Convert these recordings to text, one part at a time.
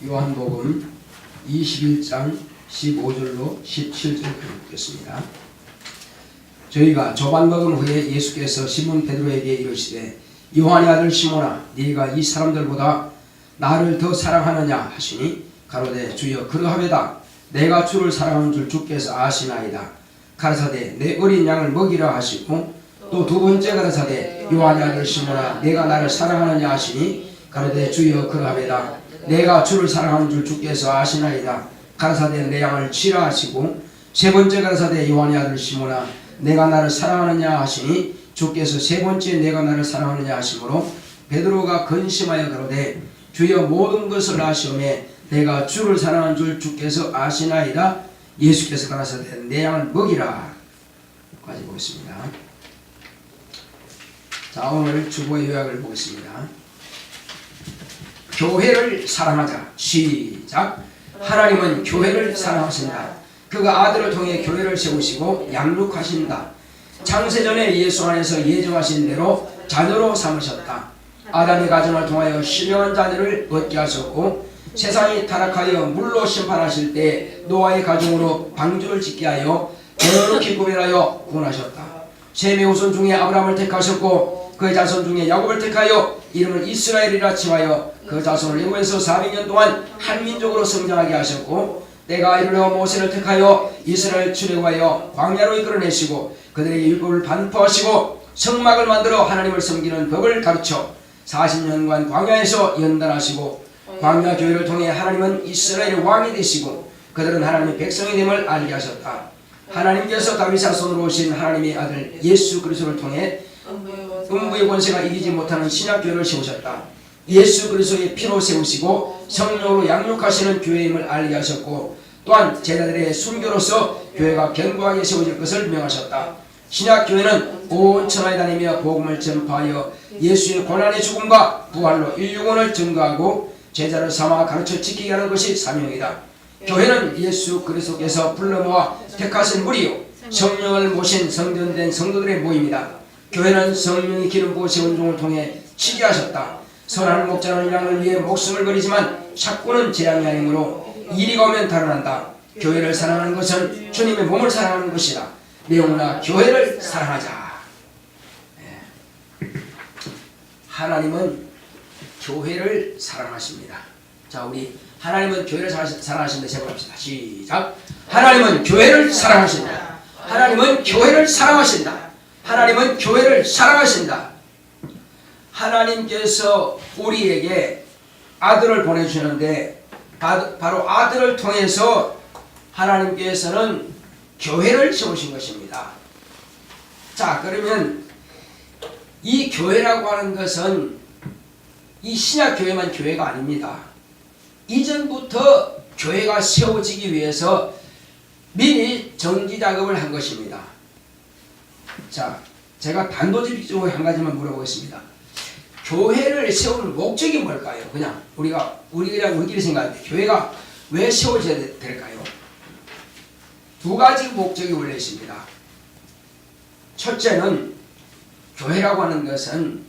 요한복음 21장 15절로 17절 읽겠습니다. 저희가 조반 먹은 후에 예수께서 시몬 베드로에게 이르시되 요한의 아들 시몬아 네가 이 사람들보다 나를 더 사랑하느냐 하시니 가로되 주여 그러하외다. 내가 주를 사랑하는 줄 주께서 아시나이다. 가라사대 내 어린 양을 먹이라 하시고 또 두 번째 가라사대 요한의 아들 시몬아 내가 나를 사랑하느냐 하시니 가로되 주여 그러하외다. 내가 주를 사랑하는 줄 주께서 아시나이다. 가라사대 내 양을 치라 하시고 세 번째 가라사대 요한의 아들 시몬아 내가 나를 사랑하느냐 하시니 주께서 세 번째 내가 나를 사랑하느냐 하시므로 베드로가 근심하여 가로되 주여 모든 것을 아시오매 내가 주를 사랑하는 줄 주께서 아시나이다. 예수께서 가라사대 내 양을 먹이라 까지 보겠습니다. 자, 오늘 주보의 요약을 보겠습니다. 교회를 사랑하자. 시작. 하나님은 교회를 사랑하신다. 그가 아들을 통해 교회를 세우시고 양육하신다. 창세전에 예수 안에서 예정하신 대로 자녀로 삼으셨다. 아담의 가정을 통하여 신령한 자녀를 얻게 하셨고 세상이 타락하여 물로 심판하실 때 노아의 가정으로 방주를 짓게 하여 거룩히 구별하여 구원하셨다. 셈의 후손 중에 아브라함을 택하셨고 그의 자손 중에 야곱을 택하여 이름을 이스라엘이라 칭하여 그 자손을 애굽에서 400년 동안 한 민족으로 성장하게 하셨고 때가 이르러 모세를 택하여 이스라엘 출애굽하여 광야로 이끌어내시고 그들에게 율법을 반포하시고 성막을 만들어 하나님을 섬기는 법을 가르쳐 40년간 광야에서 연단하시고 광야 교회를 통해 하나님은 이스라엘의 왕이 되시고 그들은 하나님의 백성이 됨을 알게 하셨다. 하나님께서 다윗 자손으로 오신 하나님의 아들 예수 그리스도를 통해 음부의 권세가 이기지 못하는 신약교회를 세우셨다. 예수 그리스도의 피로 세우시고 성령으로 양육하시는 교회임을 알게 하셨고 또한 제자들의 순교로서 교회가 견고하게 세워질 것을 명하셨다. 신약교회는 온 천하에 다니며 복음을 전파하여 예수의 고난의 죽음과 부활로 인류권을 증거하고 제자를 삼아 가르쳐 지키게 하는 것이 사명이다. 교회는 예수 그리스도께서 불러 모아 택하신 무리요 성령을 모신 성전된 성도들의 모임이다. 교회는 성령이 기름 부어 세운 종을 통해 치게 하셨다. 선한 목자는 양을 위해 목숨을 버리지만 삭구는 재앙이 아니므로 이리가 오면 달아난다. 교회를 사랑하는 것은 주님의 몸을 사랑하는 것이다. 내용나 교회를 사랑하자. 하나님은 교회를 사랑하십니다. 자, 우리 하나님은 교회를 사랑하신다. 제목합시다. 시작. 하나님은 교회를 사랑하신다. 하나님은 교회를 사랑하신다. 하나님은 교회를 사랑하신다. 하나님께서 우리에게 아들을 보내주시는데 바로 아들을 통해서 하나님께서는 교회를 세우신 것입니다. 자, 그러면 이 교회라고 하는 것은 이 신약교회만 교회가 아닙니다. 이전부터 교회가 세워지기 위해서 미리 정지작업을 한 것입니다. 자, 제가 단도직입적으로 한 가지만 물어보겠습니다. 교회를 세우는 목적이 뭘까요? 그냥 우리끼리 생각할 때 교회가 왜 세워져야 될까요? 두 가지 목적이 원래 있습니다. 첫째는 교회라고 하는 것은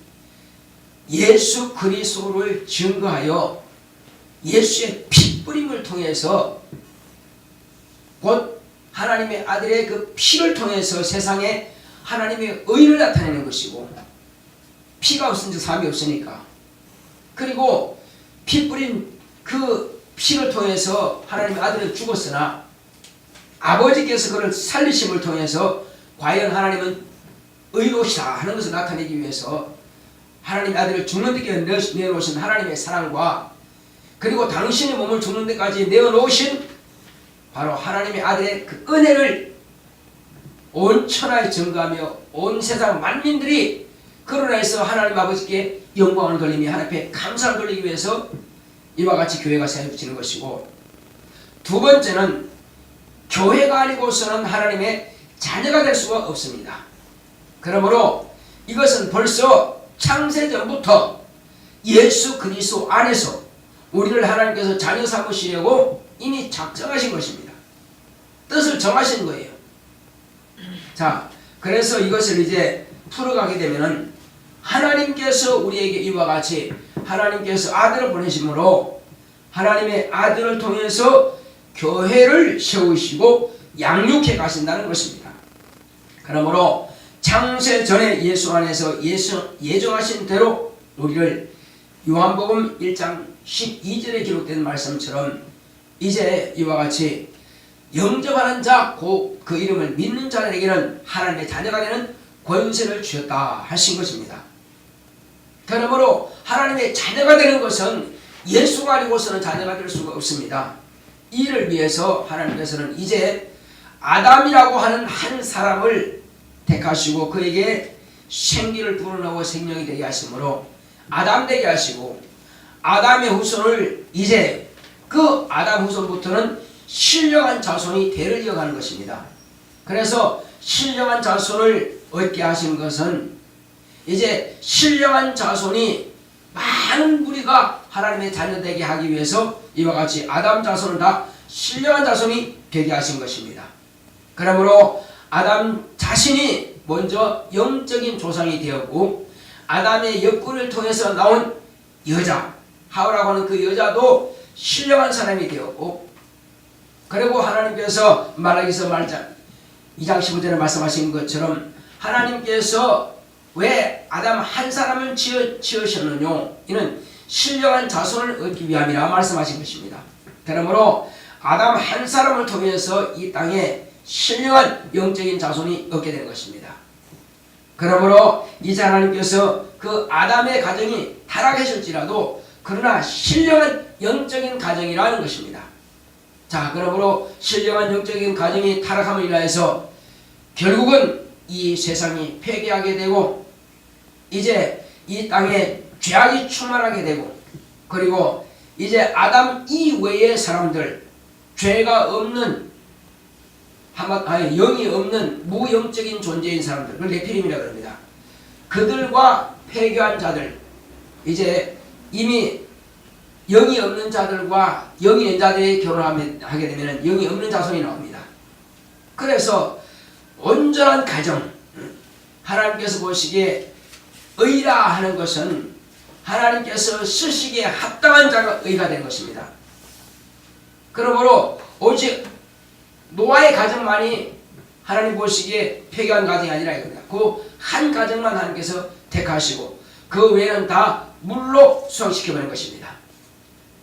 예수 그리스도를 증거하여 예수의 피뿌림을 통해서 곧 하나님의 아들의 그 피를 통해서 세상에 하나님의 의를 나타내는 것이고 피가 없으니까 삶이 없으니까 그리고 피 뿌린 그 피를 통해서 하나님의 아들은 죽었으나 아버지께서 그를 살리심을 통해서 과연 하나님은 의로우시다 하는 것을 나타내기 위해서 하나님의 아들을 죽는 데까지 내어놓으신 하나님의 사랑과 그리고 당신의 몸을 죽는 데까지 내어놓으신 바로 하나님의 아들의 그 은혜를 온 천하에 증거하며 온 세상 만민들이 그로 인해서 하나님 아버지께 영광을 돌리며 하나님 앞에 감사를 돌리기 위해서 이와 같이 교회가 세워지는 것이고 두 번째는 교회가 아니고서는 하나님의 자녀가 될 수가 없습니다. 그러므로 이것은 벌써 창세전부터 예수 그리스도 안에서 우리를 하나님께서 자녀 삼으시려고 이미 작정하신 것입니다. 뜻을 정하신 거예요. 자, 그래서 이것을 이제 풀어가게 되면은 하나님께서 우리에게 이와 같이 하나님께서 아들을 보내심으로 하나님의 아들을 통해서 교회를 세우시고 양육해 가신다는 것입니다. 그러므로 창세 전에 예수 안에서 예정하신 대로 우리를 요한복음 1장 12절에 기록된 말씀처럼 이제 이와 같이 영접하는 자, 그 이름을 믿는 자들에게는 하나님의 자녀가 되는 권세를 주셨다 하신 것입니다. 그러므로 하나님의 자녀가 되는 것은 예수가 아니고서는 자녀가 될 수가 없습니다. 이를 위해서 하나님께서는 이제 아담이라고 하는 한 사람을 택하시고 그에게 생기를 불어넣고 생명이 되게 하심으로 아담 되게 하시고 아담의 후손을 이제 그 아담 후손부터는 신령한 자손이 대를 이어가는 것입니다. 그래서 신령한 자손을 얻게 하신 것은 이제 신령한 자손이 많은 무리가 하나님의 자녀되게 하기 위해서 이와 같이 아담 자손은 다 신령한 자손이 되게 하신 것입니다. 그러므로 아담 자신이 먼저 영적인 조상이 되었고 아담의 옆구리를 통해서 나온 여자 하와라고 하는 그 여자도 신령한 사람이 되었고 그리고 하나님께서 말라기서 2장 15절에 말씀하신 것처럼 하나님께서 왜 아담 한 사람을 지으셨느냐 이는 신령한 자손을 얻기 위함이라 말씀하신 것입니다. 그러므로 아담 한 사람을 통해서 이 땅에 신령한 영적인 자손이 얻게 되는 것입니다. 그러므로 이제 하나님께서 그 아담의 가정이 타락했을지라도 그러나 신령한 영적인 가정이라는 것입니다. 자, 그러므로 신령한 영적인 가정이 타락함을 인하여서 결국은 이 세상이 폐괴하게 되고 이제 이 땅에 죄악이 충만하게 되고 그리고 이제 아담 이외의 사람들 죄가 없는 영이 없는 무영적인 존재인 사람들 그걸 네피림이라고 합니다. 그들과 폐교한 자들 이제 이미 영이 없는 자들과 영이 있는 자들이 결혼하게 되면 영이 없는 자손이 나옵니다. 그래서 온전한 가정 하나님께서 보시기에 의라 하는 것은 하나님께서 쓰시기에 합당한 자가 의가 된 것입니다. 그러므로 오직 노아의 가정만이 하나님 보시기에 폐교한 가정이 아니라 이겁니다. 그 한 가정만 하나님께서 택하시고 그 외에는 다 물로 수확시켜버린 것입니다.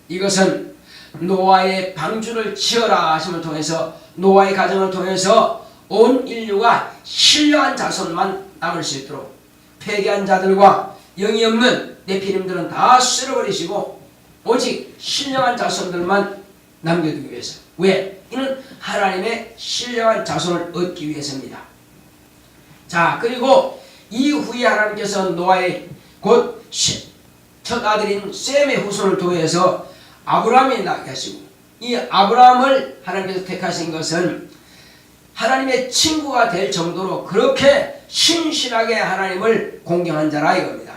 이것은 노아의 방주를 지어라 하심을 통해서 노아의 가정을 통해서 온 인류가 신령한 자손만 남을 수 있도록 폐기한 자들과 영이 없는 네피림들은 다 쓸어버리시고 오직 신령한 자손들만 남겨두기 위해서. 왜? 이는 하나님의 신령한 자손을 얻기 위해서입니다. 자, 그리고 이후에 하나님께서 노아의 곧 첫 아들인 셈의 후손을 통해서 아브라함이 낳게 하시고 이 아브라함을 하나님께서 택하신 것은 하나님의 친구가 될 정도로 그렇게 신실하게 하나님을 공경한 자라 이겁니다.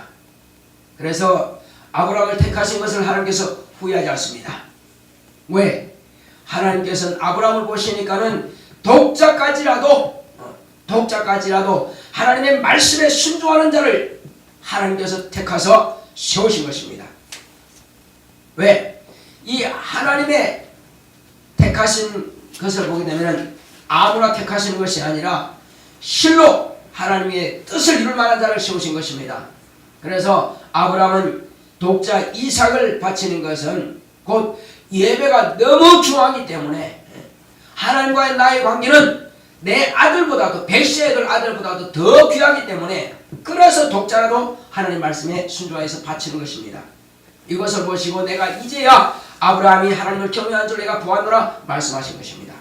그래서 아브라함을 택하신 것을 하나님께서 후회하지 않습니다. 왜? 하나님께서는 아브라함을 보시니까는 독자까지라도 하나님의 말씀에 순종하는 자를 하나님께서 택하서 세우신 것입니다. 왜? 이 하나님의 택하신 것을 보게 되면 아무나 택하시는 것이 아니라 실로 하나님의 뜻을 이룰 만한 자를 세우신 것입니다. 그래서 아브라함은 독자 이삭을 바치는 것은 곧 예배가 너무 중요하기 때문에 하나님과의 나의 관계는 내 아들보다도 백세의 아들보다도 더 귀하기 때문에 그래서 독자라도 하나님 말씀에 순종해서 바치는 것입니다. 이것을 보시고 내가 이제야 아브라함이 하나님을 경외한 줄 내가 보았노라 말씀하신 것입니다.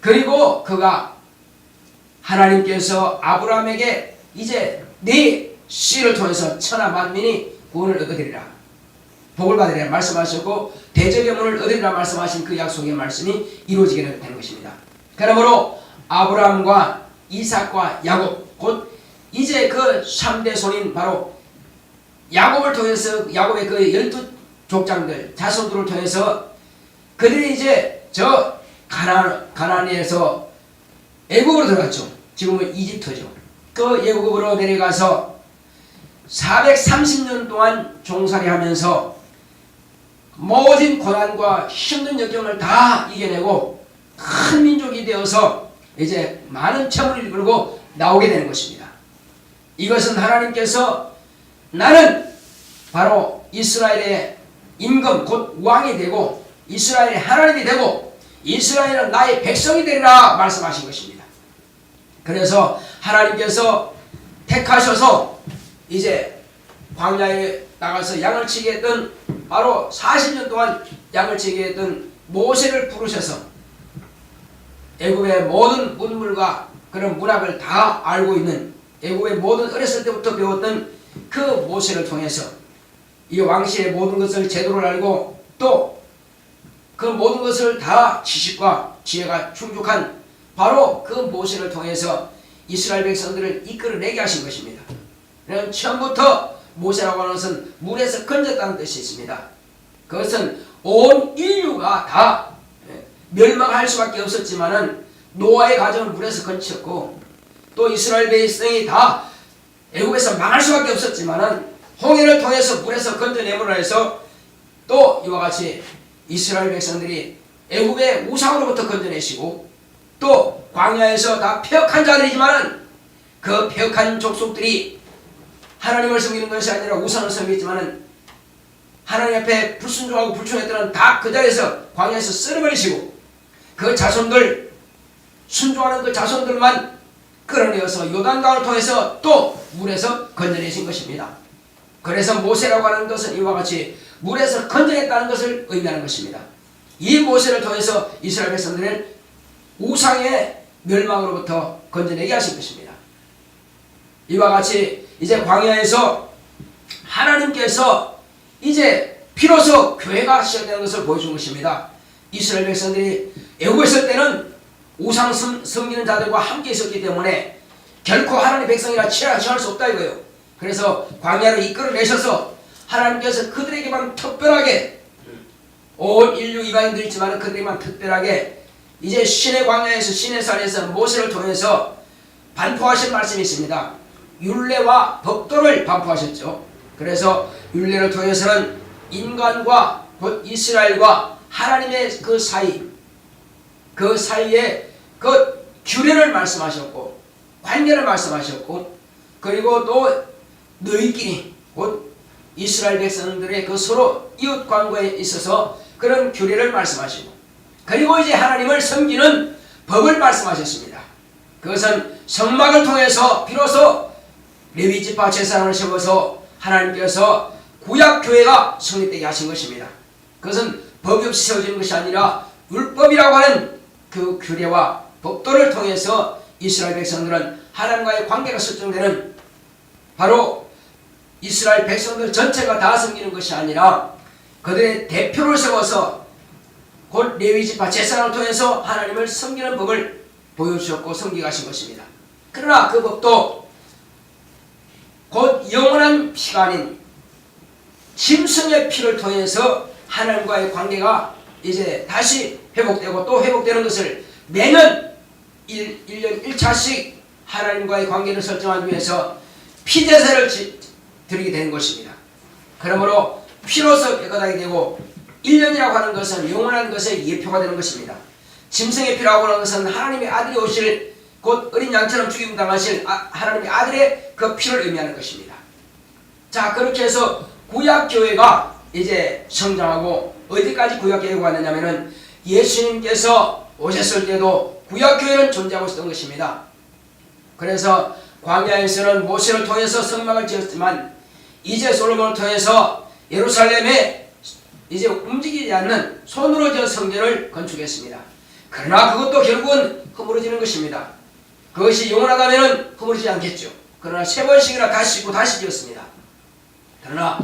그리고 그가 하나님께서 아브라함에게 이제 네 씨를 통해서 천하 만민이 구원을 얻으리라 복을 받으리라 말씀하셨고 대적의 문을 얻으리라 말씀하신 그 약속의 말씀이 이루어지게 되는 것입니다. 그러므로 아브라함과 이삭과 야곱 곧 이제 그 3대 손인 바로 야곱을 통해서 야곱의 그 12족장들 자손들을 통해서 그들이 이제 저 가나안에서 애국으로 들어갔죠. 지금은 이집트죠. 그 애국으로 내려가서 430년 동안 종살이 하면서 모든 고난과 힘든 역경을 다 이겨내고 큰 민족이 되어서 이제 많은 채무를 이끌고 나오게 되는 것입니다. 이것은 하나님께서 나는 바로 이스라엘의 임금 곧 왕이 되고 이스라엘의 하나님이 되고 이스라엘은 나의 백성이 되리라 말씀하신 것입니다. 그래서 하나님께서 택하셔서 이제 광야에 나가서 양을 치게 했던 바로 40년 동안 양을 치게 했던 모세를 부르셔서 애굽의 모든 문물과 그런 문학을 다 알고 있는 애굽의 모든 어렸을 때부터 배웠던 그 모세를 통해서 이 왕실의 모든 것을 제도를 알고 또 그 모든 것을 다 지식과 지혜가 충족한 바로 그 모세를 통해서 이스라엘 백성들을 이끌어내게 하신 것입니다. 그럼 처음부터 모세라고 하는 것은 물에서 건졌다는 뜻이 있습니다. 그것은 온 인류가 다 멸망할 수밖에 없었지만은 노아의 가정은 물에서 건졌고 또 이스라엘 백성이 다 애굽에서 망할 수밖에 없었지만은 홍해를 통해서 물에서 건져내므로 해서 또 이와 같이 이스라엘 백성들이 애굽의 우상으로부터 건져내시고 또 광야에서 다 폐역한 자들이지만은 그 폐역한 족속들이 하나님을 섬기는 것이 아니라 우상을 섬겼지만은 하나님 앞에 불순종하고 불충했던 다 그 자리에서 광야에서 쓸어버리시고 그 자손들 순종하는 그 자손들만 끌어내어서 요단강을 통해서 또 물에서 건져내신 것입니다. 그래서 모세라고 하는 것은 이와 같이 물에서 건져냈다는 것을 의미하는 것입니다. 이 모세를 통해서 이스라엘 백성들을 우상의 멸망으로부터 건져내게 하신 것입니다. 이와 같이 이제 광야에서 하나님께서 이제 비로소 교회가 시작되는 것을 보여준 것입니다. 이스라엘 백성들이 애굽에 있을 때는 우상 섬기는 자들과 함께 있었기 때문에 결코 하나님의 백성이라 취할 수 없다 이거예요. 그래서 광야를 이끌어내셔서 하나님께서 그들에게만 특별하게 온 인류 이방인들이 있지만 그들에게만 특별하게 이제 신의 광야에서 신의 산에서 모세를 통해서 반포하신 말씀이 있습니다. 율례와 법도를 반포하셨죠. 그래서 율례를 통해서는 인간과 곧 이스라엘과 하나님의 그 사이에 그 규례를 말씀하셨고 관계를 말씀하셨고 그리고 또 너희끼리 곧 이스라엘 백성들의 그 서로 이웃 관계에 있어서 그런 규례를 말씀하시고 그리고 이제 하나님을 섬기는 법을 말씀하셨습니다. 그것은 성막을 통해서 비로소 레위지파 제사장을 세워서 하나님께서 구약교회가 성립되게 하신 것입니다. 그것은 법이 없이 세워지는 것이 아니라 율법이라고 하는 그 규례와 법도를 통해서 이스라엘 백성들은 하나님과의 관계가 설정되는 바로 이스라엘 백성들 전체가 다 섬기는 것이 아니라 그들의 대표를 세워서 곧 레위지파 제사장을 통해서 하나님을 섬기는 법을 보여주셨고 섬기게 하신 것입니다. 그러나 그 법도 곧 영원한 피가 아닌 짐승의 피를 통해서 하나님과의 관계가 이제 다시 회복되고 또 회복되는 것을 매년 1년 1차씩 하나님과의 관계를 설정하기 위해서 피제사를 드리게 되는 것입니다. 그러므로 피로서 깨끗하게 되고 1년이라고 하는 것은 영원한 것의 예표가 되는 것입니다. 짐승의 피라고 하는 것은 하나님의 아들이 오실 곧 어린 양처럼 죽임 당하실 하나님의 아들의 그 피를 의미하는 것입니다. 자, 그렇게 해서 구약교회가 이제 성장하고 어디까지 구약교회가 왔느냐면은 예수님께서 오셨을 때도 구약교회는 존재하고 있었던 것입니다. 그래서 광야에서는 모세를 통해서 성막을 지었지만 이제 솔로몬을 통해서 예루살렘에 이제 움직이지 않는 손으로 지은 성전을 건축했습니다. 그러나 그것도 결국은 허물어지는 것입니다. 그것이 영원하다면 허물어지지 않겠죠. 그러나 세 번씩이나 다시 짓고 다시 지었습니다. 그러나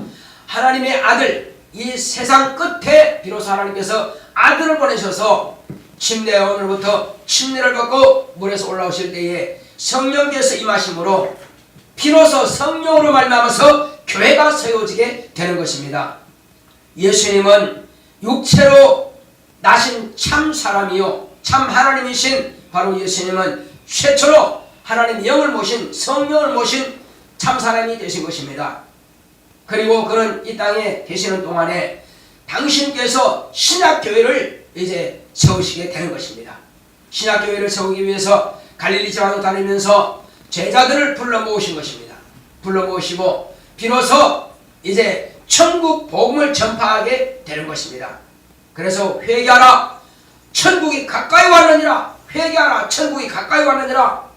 하나님의 아들, 이 세상 끝에 비로소 하나님께서 아들을 보내셔서 침례원으로부터 침례를 받고 물에서 올라오실 때에 성령께서 임하심으로 비로소 성령으로 말미암아서 교회가 세워지게 되는 것입니다. 예수님은 육체로 나신 참 사람이요 참 하나님이신 바로 예수님은 최초로 하나님 영을 모신 성령을 모신 참 사람이 되신 것입니다. 그리고 그는 이 땅에 계시는 동안에 당신께서 신약교회를 이제 세우시게 되는 것입니다. 신약교회를 세우기 위해서 갈릴리 지방을 다니면서 제자들을 불러 모으신 것입니다. 불러 모으시고 비로소 이제 천국 복음을 전파하게 되는 것입니다. 그래서 회개하라, 천국이 가까이 왔느니라. 회개하라, 천국이 가까이 왔느니라.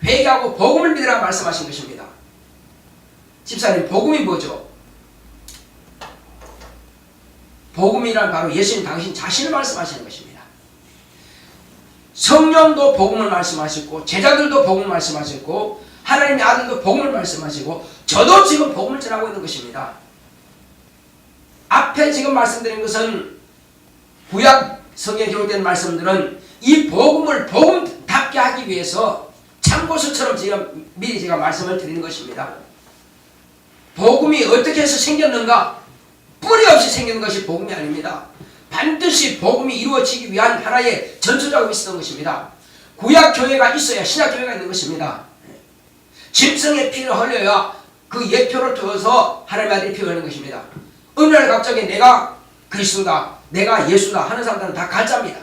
회개하고 복음을 믿으라 말씀하신 것입니다. 집사님, 복음이 뭐죠? 복음이란 바로 예수님 당신 자신을 말씀하시는 것입니다. 성령도 복음을 말씀하셨고 제자들도 복음을 말씀하셨고 하나님의 아들도 복음을 말씀하시고 저도 지금 복음을 전하고 있는 것입니다. 앞에 지금 말씀드린 것은 구약 성경에 기록된 말씀들은 이 복음을 복음답게 하기 위해서 참고서처럼 지금 미리 제가 말씀을 드리는 것입니다. 복음이 어떻게 해서 생겼는가? 뿌리 없이 생긴 것이 복음이 아닙니다. 반드시 복음이 이루어지기 위한 하나의 전투작업이 있었던 것입니다. 구약교회가 있어야 신약교회가 있는 것입니다. 짐승의 피를 흘려야 그 예표를 두어서 하나님의 아들이 피 흘리는 것입니다. 어느 날 갑자기 내가 그리스도다, 내가 예수다 하는 사람들은 다 가짜입니다.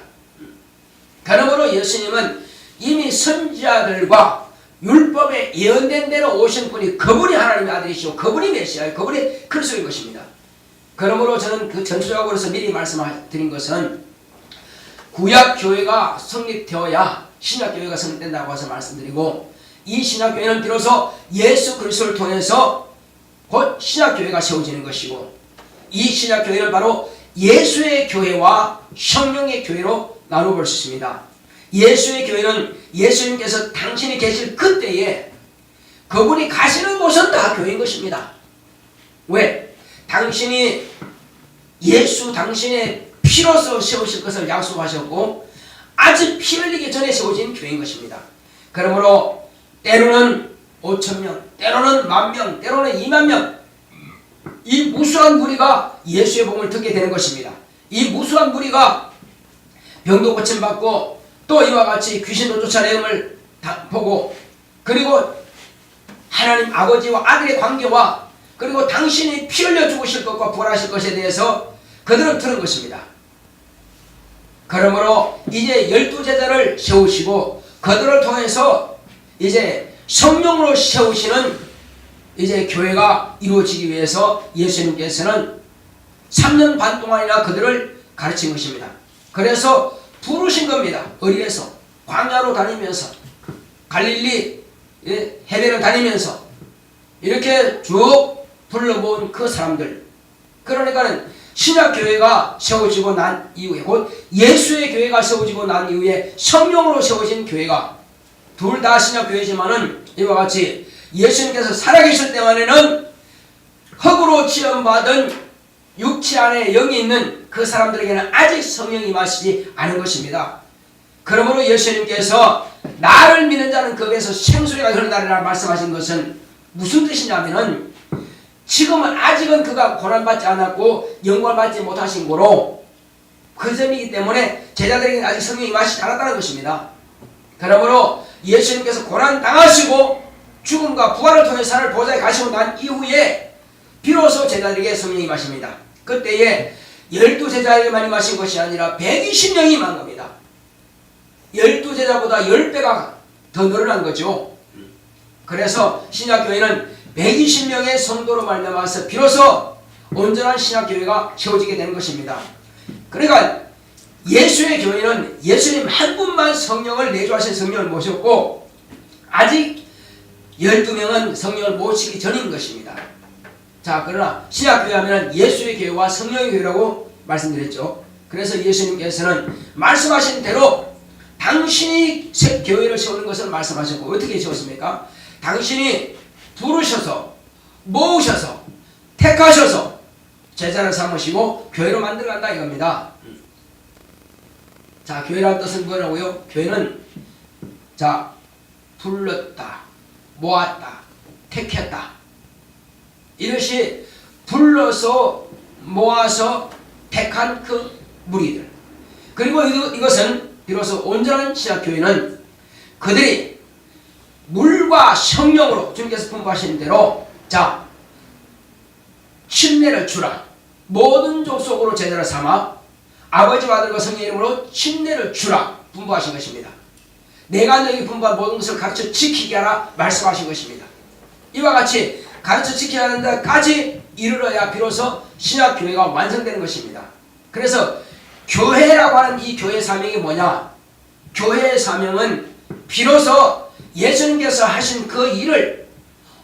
그러므로 예수님은 이미 선지자들과 율법에 예언된 대로 오신 분이 그분이 하나님의 아들이시고 그분이 메시아예요. 그분이 그리스도인 것입니다. 그러므로 저는 그 전투작업으로서 미리 말씀드린 것은 구약교회가 성립되어야 신약교회가 성립된다고 해서 말씀드리고 이 신약교회는 비로소 예수 그리스도를 통해서 곧 신약교회가 세워지는 것이고 이 신약교회는 바로 예수의 교회와 성령의 교회로 나눠볼 수 있습니다. 예수의 교회는 예수님께서 당신이 계실 그때에 그분이 가시는 곳은 다 교회인 것입니다. 왜? 당신이 예수 당신의 피로서 세우실 것을 약속하셨고 아직 피 흘리기 전에 세워진 교회인 것입니다. 그러므로 때로는 5,000명, 때로는 10,000명, 때로는 20,000명 이 무수한 무리가 예수의 복음을 듣게 되는 것입니다. 이 무수한 무리가 병도 고침받고 또 이와 같이 귀신도 쫓아내음을 보고 그리고 하나님 아버지와 아들의 관계와 그리고 당신이 피 흘려 죽으실 것과 부활하실 것에 대해서 그들은 들은 것입니다. 그러므로 이제 12제자를 세우시고 그들을 통해서 이제 성령으로 세우시는 이제 교회가 이루어지기 위해서 예수님께서는 3년 반 동안이나 그들을 가르친 것입니다. 그래서 부르신 겁니다. 어디에서? 광야로 다니면서 갈릴리 해변을 다니면서 이렇게 쭉 불러 모은 그 사람들. 그러니까는 신약교회가 세워지고 난 이후에 곧 예수의 교회가 세워지고 난 이후에 성령으로 세워진 교회가 둘 다 신약교회지만은 이와 같이 예수님께서 살아계실 때만에는 흙으로 지음받은 육체 안에 영이 있는 그 사람들에게는 아직 성령이 임하시지 않은 것입니다. 그러므로 예수님께서 나를 믿는 자는 그 배에서 생수가 흐르나리라 말씀하신 것은 무슨 뜻이냐면은 지금은 아직은 그가 고난받지 않았고 영광을 받지 못하신 거로 그 점이기 때문에 제자들에게는 아직 성령이 임하시지 않았다는 것입니다. 그러므로 예수님께서 고난당하시고 죽음과 부활을 통해 하늘 보좌에 가시고 난 이후에 비로소 제자들에게 성령이 임하십니다. 그때에 12제자에게만 임하신 것이 아니라 120명이 임한 겁니다. 12제자보다 10배가 더 늘어난 거죠. 그래서 신약교회는 120명의 성도로 말미암아서 비로소 온전한 신약교회가 세워지게 되는 것입니다. 그러니까 예수의 교회는 예수님 한 분만 성령을 내주하신 성령을 모셨고 아직 12명은 성령을 모시기 전인 것입니다. 자, 그러나 신약교회 하면 예수의 교회와 성령의 교회라고 말씀드렸죠. 그래서 예수님께서는 말씀하신 대로 당신이 교회를 세우는 것을 말씀하셨고 어떻게 세웠습니까? 당신이 부르셔서 모으셔서 택하셔서 제자를 삼으시고 교회로 만들어간다 이겁니다. 자, 교회라는 뜻은 뭐라고요? 교회는 자 불렀다, 모았다, 택했다. 이것이 불러서 모아서 택한 그 무리들. 그리고 이것은 비로소 온전한 신약교회는 그들이 물과 성령으로 주님께서 분부하신 대로 자 침례를 주라, 모든 족속으로 제자를 삼아 아버지와 아들과 성령의 이름으로 침례를 주라 분부하신 것입니다. 내가 너에게 분부한 모든 것을 가르쳐 지키게 하라 말씀하신 것입니다. 이와 같이 가르쳐 지켜야 하는 데까지 이르러야 비로소 신약교회가 완성되는 것입니다. 그래서 교회라고 하는 이 교회 사명이 뭐냐? 교회의 사명은 비로소 예수님께서 하신 그 일을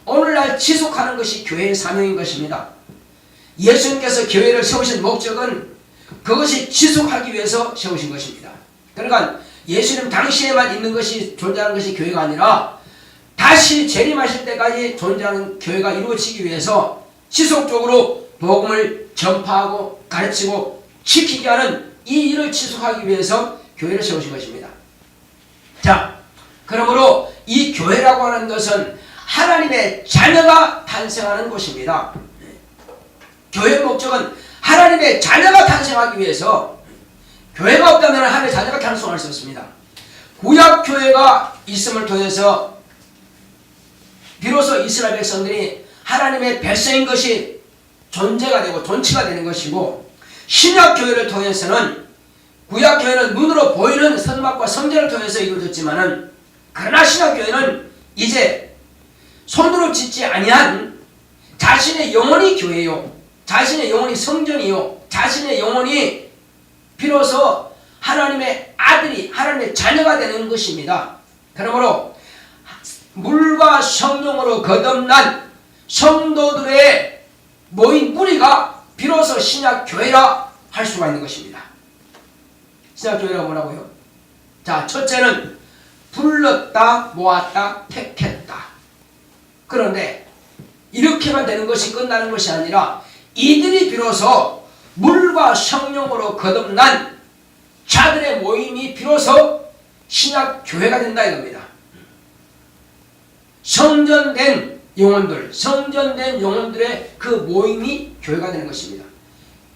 오늘날 지속하는 것이 교회의 사명인 것입니다. 예수님께서 교회를 세우신 목적은 그것이 지속하기 위해서 세우신 것입니다. 그러니까 예수님 당시에만 있는 것이 존재하는 것이 교회가 아니라 다시 재림하실 때까지 존재하는 교회가 이루어지기 위해서 지속적으로 복음을 전파하고 가르치고 지키게 하는 이 일을 지속하기 위해서 교회를 세우신 것입니다. 자, 그러므로 이 교회라고 하는 것은 하나님의 자녀가 탄생하는 곳입니다. 교회의 목적은 하나님의 자녀가 탄생하기 위해서, 교회가 없다면 하나님의 자녀가 탄생할 수 없습니다. 구약교회가 있음을 통해서 비로소 이스라엘 백성들이 하나님의 백성인 것이 존재가 되고 존치가 되는 것이고, 신약교회를 통해서는, 구약교회는 눈으로 보이는 선막과 성전을 통해서 이루어졌지만은, 그러나 신약교회는 이제 손으로 짓지 아니한 자신의 영혼이 교회요, 자신의 영혼이 성전이요, 자신의 영혼이 비로소 하나님의 아들이, 하나님의 자녀가 되는 것입니다. 그러므로 물과 성령으로 거듭난 성도들의 모인 무리가 비로소 신약교회라 할 수가 있는 것입니다. 신약교회라고 뭐라고요? 자, 첫째는 불렀다, 모았다, 택했다. 그런데 이렇게만 되는 것이 끝나는 것이 아니라 이들이 비로소 물과 성령으로 거듭난 자들의 모임이 비로소 신약교회가 된다 이겁니다. 성전된 영혼들, 성전된 영혼들의 그 모임이 교회가 되는 것입니다.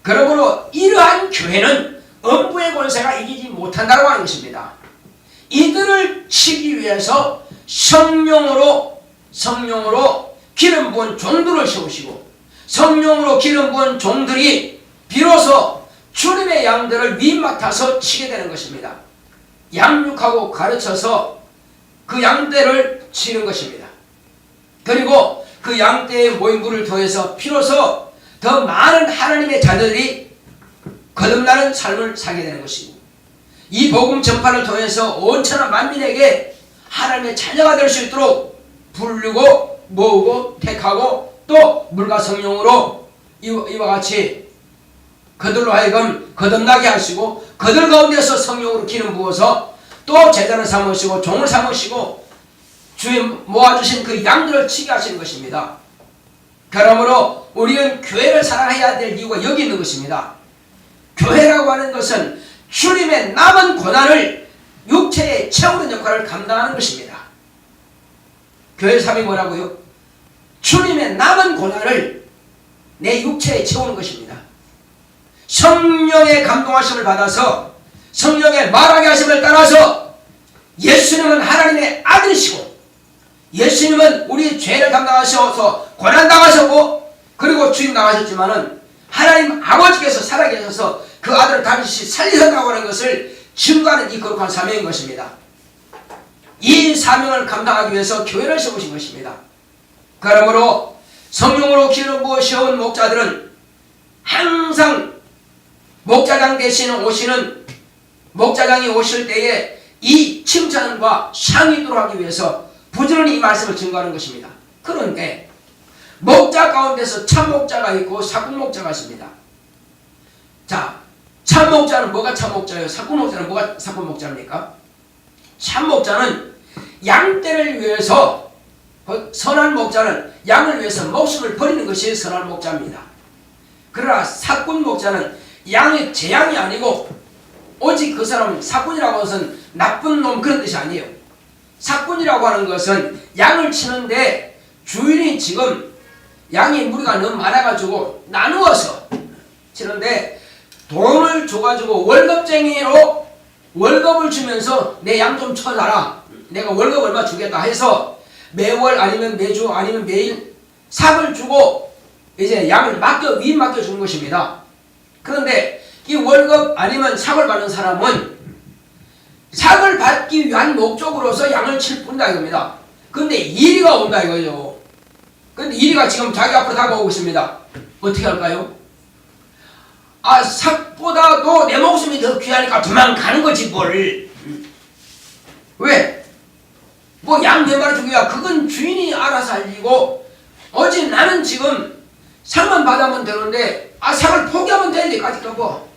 그러므로 이러한 교회는 음부의 권세가 이기지 못한다고 하는 것입니다. 이들을 치기 위해서 성령으로 기름 부은 종들을 세우시고, 성령으로 기름 부은 종들이 비로소 주님의 양들을 밑맡아서 치게 되는 것입니다. 양육하고 가르쳐서 그 양떼를 치는 것입니다. 그리고 그 양떼의 모임물을 통해서 비로소 더 많은 하나님의 자녀들이 거듭나는 삶을 살게 되는 것이고, 이 복음 전파를 통해서 온천한 만민에게 하나님의 자녀가 될 수 있도록 부르고 모으고 택하고 또 물과 성령으로 이와 같이 그들로 하여금 거듭나게 하시고, 그들 가운데서 성령으로 기름 부어서 또 제자를 삼으시고 종을 삼으시고 주님 모아주신 그 양들을 치게 하시는 것입니다. 그러므로 우리는 교회를 사랑해야 될 이유가 여기 있는 것입니다. 교회라고 하는 것은 주님의 남은 고난을 육체에 채우는 역할을 감당하는 것입니다. 교회 삶이 뭐라고요? 주님의 남은 고난을 내 육체에 채우는 것입니다. 성령의 감동하심을 받아서, 성령의 말하게 하심을 따라서 예수님은 하나님의 아들이시고, 예수님은 우리 죄를 감당하셔서 고난당하셨고, 그리고 주님 나가셨지만은 하나님 아버지께서 살아계셔서 그 아들을 다시 살리셨다고 하는 것을 증거하는 이 거룩한 사명인 것입니다. 이 사명을 감당하기 위해서 교회를 세우신 것입니다. 그러므로 성령으로 기름 부어 세운 목자들은 항상 목자장 대신 오시는, 목자장이 오실 때에 이 칭찬과 상의도록 하기 위해서 부지런히 이 말씀을 증거하는 것입니다. 그런데 목자 가운데서 참목자가 있고 사꾼목자가 있습니다. 자, 참목자는 뭐가 참목자예요? 사꾼목자는 뭐가 사꾼목자입니까? 참목자는 양떼를 위해서, 선한 목자는 양을 위해서 목숨을 버리는 것이 선한 목자입니다. 그러나 사꾼목자는 양의 재앙이 아니고, 오직 그 사람은, 사꾼이라고 하는 것은 나쁜 놈 그런 뜻이 아니에요. 사꾼이라고 하는 것은 양을 치는데 주인이 지금 양이 무리가 너무 많아가지고 나누어서 치는데 돈을 줘가지고 월급쟁이로 월급을 주면서 내 양 좀 쳐놔라, 내가 월급 얼마 주겠다 해서 매월 아니면 매주 아니면 매일 삭을 주고 이제 양을 맡겨주는 것입니다. 그런데 이 월급 아니면 상을 받는 사람은 상을 받기 위한 목적으로서 양을 칠 뿐이다 이겁니다. 그런데 이리가 온다 이거죠. 그런데 이리가 지금 자기 앞으로 다가오고 있습니다. 어떻게 할까요? 아, 삭보다도 내 목숨이 더 귀하니까 도망가는 거지 뭘. 왜? 뭐 양 몇 마리 죽여야 그건 주인이 알아서 알리고, 어제 나는 지금 상만 받으면 되는데 상을 포기하면 되는데 까짓 뭐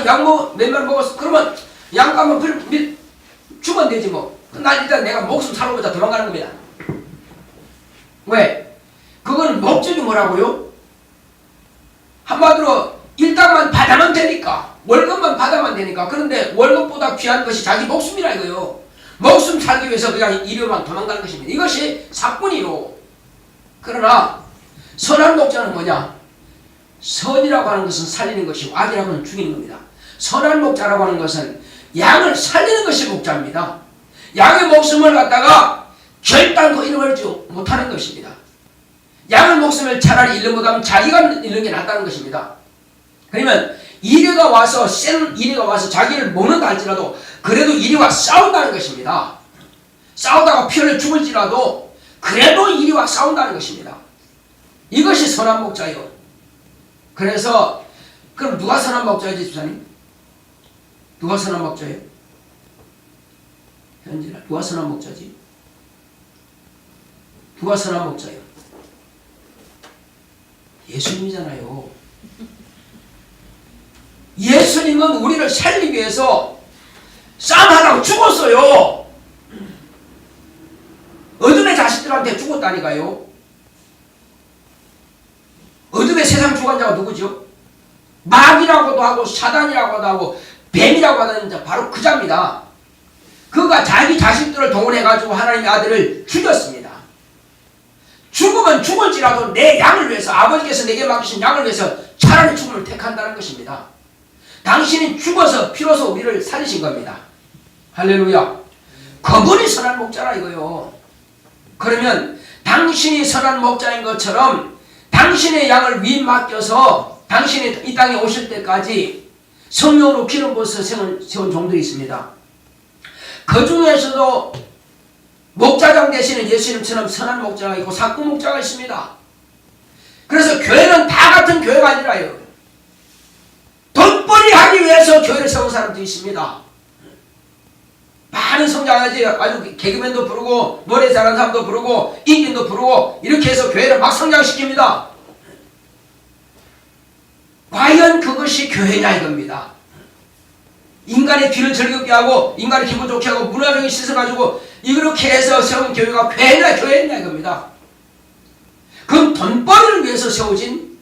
양 몇 마리 먹었어. 그러면 양값만 주면 되지 뭐. 난 일단 내가 목숨 살고보자 도망가는 겁니다. 왜? 그거는 목적이 뭐라고요? 한마디로 일당만 받으면 되니까, 월급만 받으면 되니까. 그런데 월급보다 귀한 것이 자기 목숨이라 이거요. 목숨 살기 위해서 그냥 이리만 도망가는 것입니다. 이것이 사뿐이요. 그러나 선한 목자는 뭐냐? 선이라고 하는 것은 살리는 것이고 악이라고 하는 죽이는 겁니다. 선한 목자라고 하는 것은 양을 살리는 것이 목자입니다. 양의 목숨을 갖다가 결단코 잃어버리지 못하는 것입니다. 양의 목숨을 차라리 잃는 것보다는 자기가 잃는 게 낫다는 것입니다. 그러면 이리가 와서, 센 이리가 와서 자기를 모는다 할지라도 그래도 이리와 싸운다는 것입니다. 싸우다가 피 흘려 죽을지라도 그래도 이리와 싸운다는 것입니다. 이것이 선한 목자예요. 그래서 그럼 누가 선한 목자이지 집사님? 누가 선한 목자예요? 현진아, 누가 선한 목자지? 누가 선한 목자예요? 예수님이잖아요. 예수님은 우리를 살리기 위해서 싸움하다가 죽었어요. 어둠의 자식들한테 죽었다니까요. 어둠의 세상 주관자가 누구죠? 마귀라고도 하고 사단이라고도 하고 뱀이라고 하는 자 바로 그 자입니다. 그가 자기 자식들을 동원해가지고 하나님의 아들을 죽였습니다. 죽으면 죽을지라도 내 양을 위해서, 아버지께서 내게 맡기신 양을 위해서 차라리 죽음을 택한다는 것입니다. 당신이 죽어서 피로서 우리를 살리신 겁니다. 할렐루야. 그분이 선한 목자라 이거요. 그러면 당신이 선한 목자인 것처럼 당신의 양을 위 맡겨서 당신이 이 땅에 오실 때까지 성령으로 기름 부어서 세운 종들이 있습니다. 그 중에서도 목자장 되시는 예수님처럼 선한 목자가 있고 사꾼 목자가 있습니다. 그래서 교회는 다 같은 교회가 아니라요. 돈벌이 하기 위해서 교회를 세운 사람도 있습니다. 많은 성장하지, 아주 개그맨도 부르고 노래 잘하는 사람도 부르고 인기도 부르고 이렇게 해서 교회를 막 성장시킵니다. 과연 그것이 교회냐 이겁니다. 인간의 귀를 즐겁게 하고 인간의 기분 좋게 하고 문화적인 씻어가지고 이렇게 해서 세운 교회가 교회냐 이겁니다. 그건 돈벌이를 위해서 세워진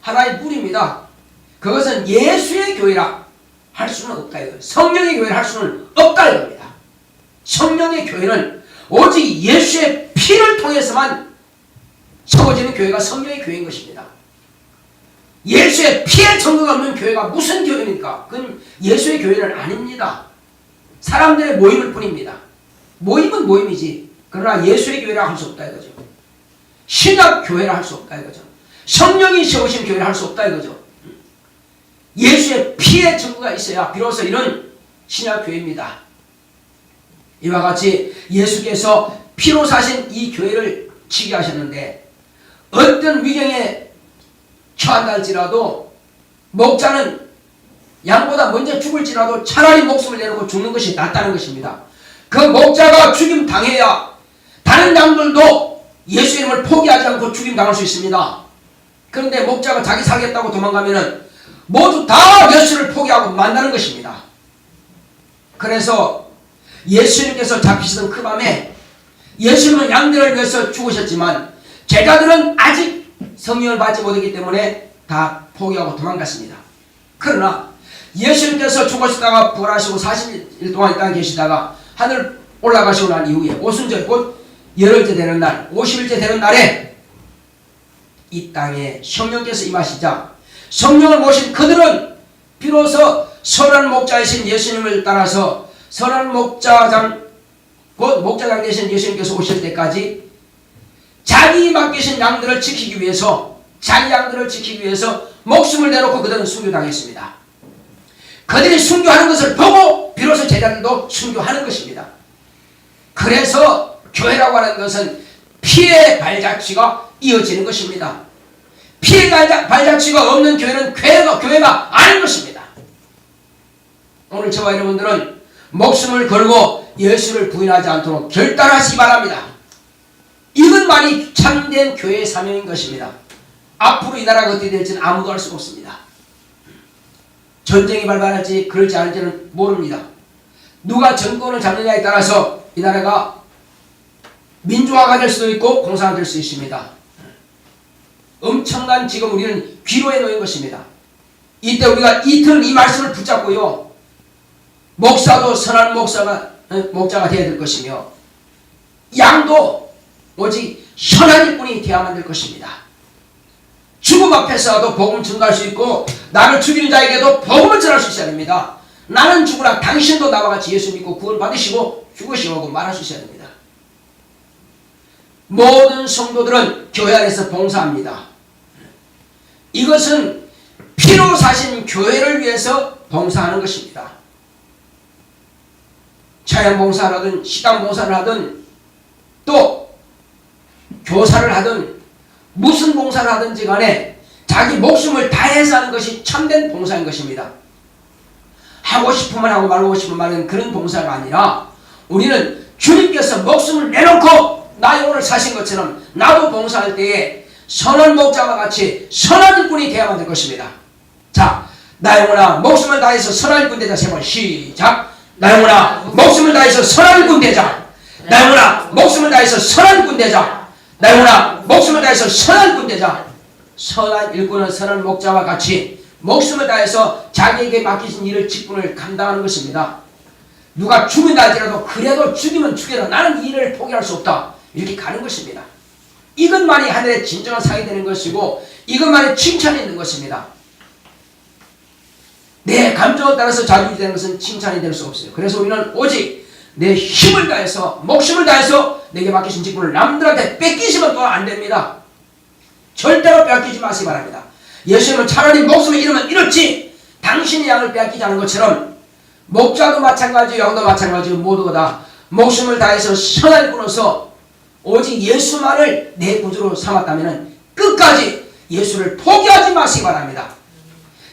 하나의 뿌리입니다. 그것은 예수의 교회라 할 수는 없다 이거예요. 성령의 교회를 할 수는 없다 이겁니다. 성령의 교회는 오직 예수의 피를 통해서만 세워지는 교회가 성령의 교회인 것입니다. 예수의 피에 증거가 없는 교회가 무슨 교회입니까? 그건 예수의 교회는 아닙니다. 사람들의 모임일 뿐입니다. 모임은 모임이지. 그러나 예수의 교회라 할 수 없다 이거죠. 신약 교회라 할 수 없다 이거죠. 성령이 세우신 교회라 할 수 없다 이거죠. 예수의 피의 증거가 있어야 비로소 이런 신약 교회입니다. 이와 같이 예수께서 피로 사신 이 교회를 지게 하셨는데 어떤 위경에 처한다 할지라도 목자는 양보다 먼저 죽을지라도 차라리 목숨을 내놓고 죽는 것이 낫다는 것입니다. 그 목자가 죽임 당해야 다른 양들도 예수 이름을 포기하지 않고 죽임 당할 수 있습니다. 그런데 목자가 자기 살겠다고 도망가면은 모두 다 예수를 포기하고 만나는 것입니다. 그래서 예수님께서 잡히시던 그 밤에 예수님은 양들을 위해서 죽으셨지만 제자들은 아직 성령을 받지 못했기 때문에 다 포기하고 도망갔습니다. 그러나 예수님께서 죽으시다가 부활하시고 40일 동안 이 땅에 계시다가 하늘 올라가시고 난 이후에 오순절 곧 열흘째 되는 날 50일째 되는 날에 이 땅에 성령께서 임하시자 성령을 모신 그들은 비로소 선한 목자이신 예수님을 따라서 선한 목자장 곧 목자장 되신 예수님께서 오실 때까지 자기 맡기신 양들을 지키기 위해서 자기 양들을 지키기 위해서 목숨을 내놓고 그들은 순교당했습니다. 그들이 순교하는 것을 보고 비로소 제자들도 순교하는 것입니다. 그래서 교회라고 하는 것은 피의 발자취가 이어지는 것입니다. 피의 발자취가 없는 교회는 교회가 아닌 것입니다. 오늘 저와 여러분들은 목숨을 걸고 예수를 부인하지 않도록 결단하시기 바랍니다. 이것만이 참된 교회의 사명인 것입니다. 앞으로 이 나라가 어떻게 될지는 아무도 알 수가 없습니다. 전쟁이 발발할지 그럴지 않을지는 모릅니다. 누가 정권을 잡느냐에 따라서 이 나라가 민주화가 될 수도 있고 공산화가 될 수 있습니다. 엄청난 지금 우리는 귀로에 놓인 것입니다. 이때 우리가 이틀 이 말씀을 붙잡고요. 목사도 선한 목자가 되어야 될 것이며 양도 오직 선한 일꾼이 되어야만 될 것입니다. 죽음 앞에서도 복음을 전할 수 있고 나를 죽이는 자에게도 복음을 전할 수 있어야 됩니다. 나는 죽으나 당신도 나와 같이 예수 믿고 구원 받으시고 죽으시고 말할 수 있어야 됩니다. 모든 성도들은 교회 안에서 봉사합니다. 이것은 피로 사신 교회를 위해서 봉사하는 것입니다. 차영봉사를 하든 식당봉사를 하든 또 교사를 하든 무슨 봉사를 하든지 간에 자기 목숨을 다해서 하는 것이 참된 봉사인 것입니다. 하고 싶으면 하고 말고 싶으면 말은 그런 봉사가 아니라 우리는 주님께서 목숨을 내놓고 나 영혼을 사신 것처럼 나도 봉사할 때에 선한 목자와 같이 선한 일꾼이 되어야만 될 것입니다. 자, 나 영혼아 목숨을 다해서 선한 일꾼 되자. 세 번 시작. 나 영혼아 목숨을 다해서 선한 일꾼 되자. 나 영혼아 목숨을 다해서 선한 일꾼 되자. 나 영혼아 목숨을 다해서 선한 일꾼 되자. 선한 일꾼은 선한 목자와 같이 목숨을 다해서 자기에게 맡기신 일을 직분을 감당하는 것입니다. 누가 죽인다 할지라도 그래도 죽이면 죽여라. 나는 이 일을 포기할 수 없다. 이렇게 가는 것입니다. 이것만이 하늘의 진정한 상이 되는 것이고 이것만이 칭찬이 있는 것입니다. 내 감정에 따라서 자유되는 것은 칭찬이 될 수 없어요. 그래서 우리는 오직 내 힘을 다해서 목숨을 다해서 내게 맡기신 직분을 남들한테 뺏기시면 또 안 됩니다. 절대로 빼앗기지 마시기 바랍니다. 예수님은 차라리 목숨을 잃으면 잃었지 당신의 양을 빼앗기지 않은 것처럼 목자도 마찬가지고 양도 마찬가지고 모두가 다 목숨을 다해서 선한 일꾼으로서 오직 예수만을 내 구주로 삼았다면 끝까지 예수를 포기하지 마시기 바랍니다.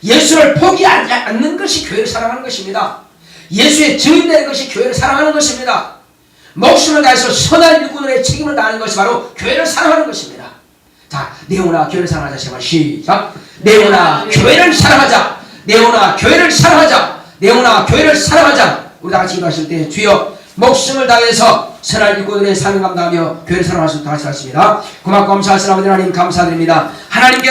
예수를 포기하지 않는 것이 교회를 사랑하는 것입니다. 예수의 증인되는 것이 교회를 사랑하는 것입니다. 목숨을 다해서 선한 일꾼으로의 책임을 다하는 것이 바로 교회를 사랑하는 것입니다. 자, 내 영혼아 교회를 사랑하자. 제발 시작. 내 영혼아 교회를 사랑하자. 내 영혼아 교회를 사랑하자. 내 영혼아 교회를 사랑하자. 우리 다 같이 기도하실 때 주여 목숨을 다해서 선한 일꾼들의 사명 감당하며 교회를 사랑할 수 있도록 하시겠습니다. 고맙고 감사하시는 아버지 하나님 감사드립니다. 하나님께